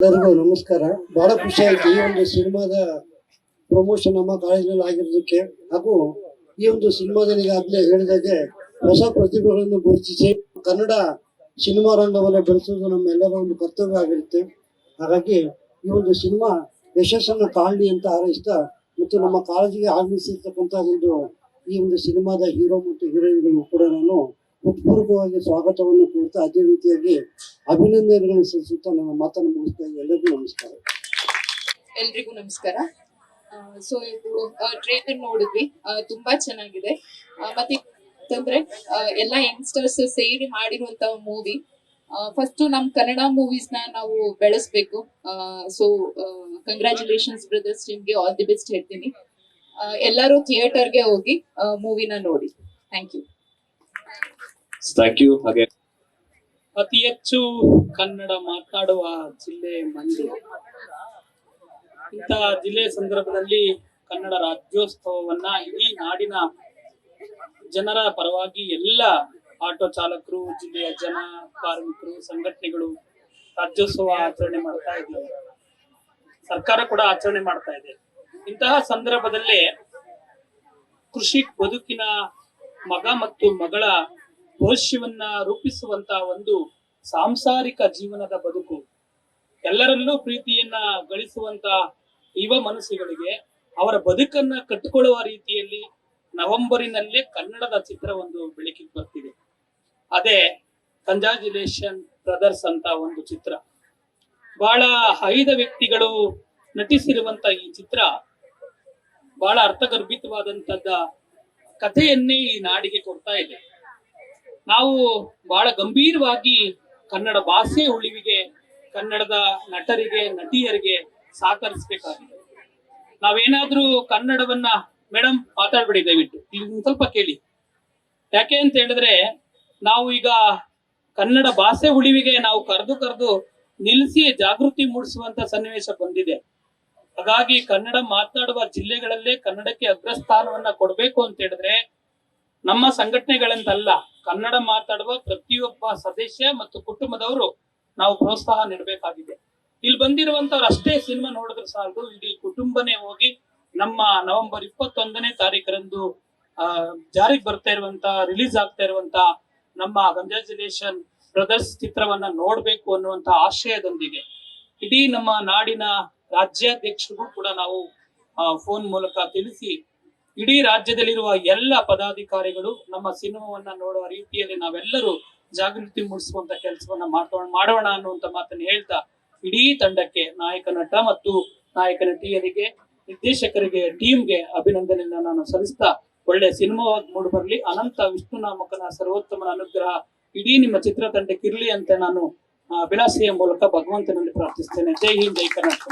ಎಲ್ಲರಿಗೂ ನಮಸ್ಕಾರ. ಬಹಳ ಖುಷಿ ಆಯ್ತು ಈ ಒಂದು ಸಿನಿಮಾದ ಪ್ರಮೋಷನ್ ನಮ್ಮ ಕಾಲೇಜಿನಲ್ಲಿ ಆಗಿರೋದಕ್ಕೆ. ಹಾಗೂ ಈ ಒಂದು ಸಿನಿಮಾದಲ್ಲಿ ಈಗಾಗಲೇ ಹೇಳಿದಾಗೆ ಹೊಸ ಪ್ರತಿಭೆಗಳನ್ನು ಗುರುತಿಸಿ ಕನ್ನಡ ಸಿನಿಮಾ ರಂಗವನ್ನು ಬೆಳೆಸುವುದು ನಮ್ಮೆಲ್ಲರ ಒಂದು ಕರ್ತವ್ಯ ಆಗಿರುತ್ತೆ. ಹಾಗಾಗಿ ಈ ಒಂದು ಸಿನಿಮಾ ಯಶಸ್ಸನ್ನು ಕಾಣಲಿ ಅಂತ ಹಾರೈಸ್ತಾ, ಮತ್ತು ನಮ್ಮ ಕಾಲೇಜಿಗೆ ಆಗಮಿಸಿರ್ತಕ್ಕಂಥ ಈ ಒಂದು ಸಿನಿಮಾದ ಹೀರೋ ಮತ್ತು ಹೀರೋಯಿನ್ಗಳು ಕೂಡ ನಾನು ಹೃತ್ಪೂರ್ವಕವಾಗಿ ಸ್ವಾಗತವನ್ನು ಕೋರ್ತಾ, ಅದೇ ರೀತಿಯಾಗಿ ಅಭಿನಂದನೆಗಳನ್ನು ಸಲ್ಲಿಸುತ್ತಾ ನನ್ನ ಮಾತನ್ನು ಮುಗಿಸ್ತಾ ಇದ್ದೀನಿ. ಎಲ್ಲರಿಗೂ ನಮಸ್ಕಾರ. ಎಲ್ರಿಗೂ ನಮಸ್ಕಾರ. ಸೊ ಇದು ಟ್ರೇಲರ್ ನೋಡಿದ್ವಿ, ತುಂಬಾ ಚೆನ್ನಾಗಿದೆ. ಮತ್ತೆ ಅಂತಂದ್ರೆ ಎಲ್ಲ ಯಂಗ್ಸ್ಟರ್ಸ್ ಸೇರಿ ಮಾಡಿರುವಂತ ಮೂವಿ. ಫಸ್ಟ್ ನಮ್ ಕನ್ನಡ ಮೂವೀಸ್ ನಾವು ಬೆಳೆಸ್ಬೇಕು. ಸೊ ಕಂಗ್ರಾಚುಲೇಷನ್ಸ್ ಬ್ರದರ್ಸ್, ನಿಮ್ಗೆ ಆಲ್ ದಿ ಬೆಸ್ಟ್ ಹೇಳ್ತೀನಿ. ಎಲ್ಲರೂ ಥಿಯೇಟರ್ಗೆ ಹೋಗಿ ಮೂವಿನ ನೋಡಿ. Thank you. ಹಾಗೆ ಅತಿ ಹೆಚ್ಚು ಕನ್ನಡ ಮಾತನಾಡುವ ಜಿಲ್ಲೆ ಮಂಡ್ಯ. ಇಂತಹ ಜಿಲ್ಲೆ ಸಂದರ್ಭದಲ್ಲಿ ಕನ್ನಡ ರಾಜ್ಯೋತ್ಸವವನ್ನ ಇಡೀ ನಾಡಿನ ಜನರ ಪರವಾಗಿ ಎಲ್ಲ ಆಟೋ ಚಾಲಕರು, ಜಿಲ್ಲೆಯ ಜನ, ಕಾರ್ಮಿಕರು, ಸಂಘಟನೆಗಳು ರಾಜ್ಯೋತ್ಸವ ಆಚರಣೆ ಮಾಡ್ತಾ ಇದ್ದಾರೆ. ಸರ್ಕಾರ ಕೂಡ ಆಚರಣೆ ಮಾಡ್ತಾ ಇದೆ. ಇಂತಹ ಸಂದರ್ಭದಲ್ಲೇ ಕೃಷಿ ಬದುಕಿನ ಮಗ ಮತ್ತು ಮಗಳ ಭವಿಷ್ಯವನ್ನ ರೂಪಿಸುವಂತ ಒಂದು ಸಾಂಸಾರಿಕ ಜೀವನದ ಬದುಕು, ಎಲ್ಲರಲ್ಲೂ ಪ್ರೀತಿಯನ್ನ ಗಳಿಸುವಂತ ಯುವ ಮನಸ್ಸುಗಳಿಗೆ ಅವರ ಬದುಕನ್ನ ಕಟ್ಟಿಕೊಳ್ಳುವ ರೀತಿಯಲ್ಲಿ ನವೆಂಬರಿನಲ್ಲೇ ಕನ್ನಡದ ಚಿತ್ರ ಒಂದು ಬೆಳಕಿಗೆ ಬರ್ತಿದೆ. ಅದೇ ಕಂಗ್ರಾಚುಲೇಷನ್ ಬ್ರದರ್ಸ್ ಅಂತ ಒಂದು ಚಿತ್ರ. ಬಹಳ ಐದ ವ್ಯಕ್ತಿಗಳು ನಟಿಸಿರುವಂತ ಈ ಚಿತ್ರ ಬಹಳ ಅರ್ಥಗರ್ಭಿತವಾದಂತದ್ದ ಕಥೆಯನ್ನೇ ಈ ನಾಡಿಗೆ ಕೊಡ್ತಾ ಇದೆ. ನಾವು ಬಹಳ ಗಂಭೀರವಾಗಿ ಕನ್ನಡ ಭಾಷೆ ಉಳಿವಿಗೆ, ಕನ್ನಡದ ನಟರಿಗೆ, ನಟಿಯರಿಗೆ ಸಹಕರಿಸಬೇಕಾಗಿದೆ. ನಾವೇನಾದ್ರೂ ಕನ್ನಡವನ್ನ, ಮೇಡಮ್ ಮಾತಾಡ್ಬೇಡಿ ದಯವಿಟ್ಟು, ಇಲ್ಲಿ ಸ್ವಲ್ಪ ಕೇಳಿ. ಯಾಕೆ ಅಂತ ಹೇಳಿದ್ರೆ, ನಾವು ಈಗ ಕನ್ನಡ ಭಾಷೆ ಉಳಿವಿಗೆ ನಾವು ಕರೆದು ನಿಲ್ಲಿಸಿ ಜಾಗೃತಿ ಮೂಡಿಸುವಂತ ಸನ್ನಿವೇಶ ಬಂದಿದೆ. ಹಾಗಾಗಿ ಕನ್ನಡ ಮಾತನಾಡುವ ಜಿಲ್ಲೆಗಳಲ್ಲೇ ಕನ್ನಡಕ್ಕೆ ಅಗ್ರಸ್ಥಾನವನ್ನ ಕೊಡ್ಬೇಕು ಅಂತ ಹೇಳಿದ್ರೆ ನಮ್ಮ ಸಂಘಟನೆಗಳಂತಲ್ಲ, ಕನ್ನಡ ಮಾತಾಡುವ ಪ್ರತಿಯೊಬ್ಬ ಸದಸ್ಯ ಮತ್ತು ಕುಟುಂಬದವರು ನಾವು ಪ್ರೋತ್ಸಾಹ ನೀಡಬೇಕಾಗಿದೆ. ಇಲ್ಲಿ ಬಂದಿರುವಂತವ್ರು ಅಷ್ಟೇ ಸಿನಿಮಾ ನೋಡಿದ್ರೆ ಸಾಲದು, ಇಡೀ ಕುಟುಂಬನೇ ಹೋಗಿ ನಮ್ಮ ನವೆಂಬರ್ 21ನೇ ತಾರೀಕರಂದು ಜಾರಿಗೆ ಬರ್ತಾ ಇರುವಂತ, ರಿಲೀಸ್ ಆಗ್ತಾ ಇರುವಂತ ನಮ್ಮ ಕಂಗ್ರಾಚುಲೇಷನ್ ಬ್ರದರ್ಸ್ ಚಿತ್ರವನ್ನ ನೋಡ್ಬೇಕು ಅನ್ನುವಂತ ಆಶಯದೊಂದಿಗೆ ಇಡೀ ನಮ್ಮ ನಾಡಿನ ರಾಜ್ಯಾಧ್ಯಕ್ಷರಿಗೂ ಕೂಡ ನಾವು ಫೋನ್ ಮೂಲಕ ತಿಳಿಸಿ, ಇಡೀ ರಾಜ್ಯದಲ್ಲಿರುವ ಎಲ್ಲ ಪದಾಧಿಕಾರಿಗಳು ನಮ್ಮ ಸಿನಿಮಾವನ್ನ ನೋಡುವ ರೀತಿಯಲ್ಲಿ ನಾವೆಲ್ಲರೂ ಜಾಗೃತಿ ಮೂಡಿಸುವಂತ ಕೆಲಸವನ್ನ ಮಾಡೋಣ ಅನ್ನುವಂತ ಮಾತನ್ನು ಹೇಳ್ತಾ, ಇಡೀ ತಂಡಕ್ಕೆ, ನಾಯಕ ನಟ ಮತ್ತು ನಾಯಕ ನಟಿಯರಿಗೆ, ನಿರ್ದೇಶಕರಿಗೆ, ಟೀಮ್ಗೆ ಅಭಿನಂದನೆಯನ್ನ ನಾನು ಸಲ್ಲಿಸ್ತಾ, ಒಳ್ಳೆ ಸಿನಿಮಾವಾಗಿ ಮೂಡಿ ಬರ್ಲಿ, ಅನಂತ ವಿಷ್ಣು ನಾಮಕನ ಸರ್ವೋತ್ತಮನ ಅನುಗ್ರಹ ಇಡೀ ನಿಮ್ಮ ಚಿತ್ರತಂಡಕ್ಕೆ ಇರ್ಲಿ ಅಂತ ನಾನು ಅಭಿಲಾಷೆಯ ಮೂಲಕ ಭಗವಂತನಲ್ಲಿ ಪ್ರಾರ್ಥಿಸ್ತೇನೆ. ಜೈ ಹಿಂದ್, ಜೈ ಕರ್ನಾಟಕ.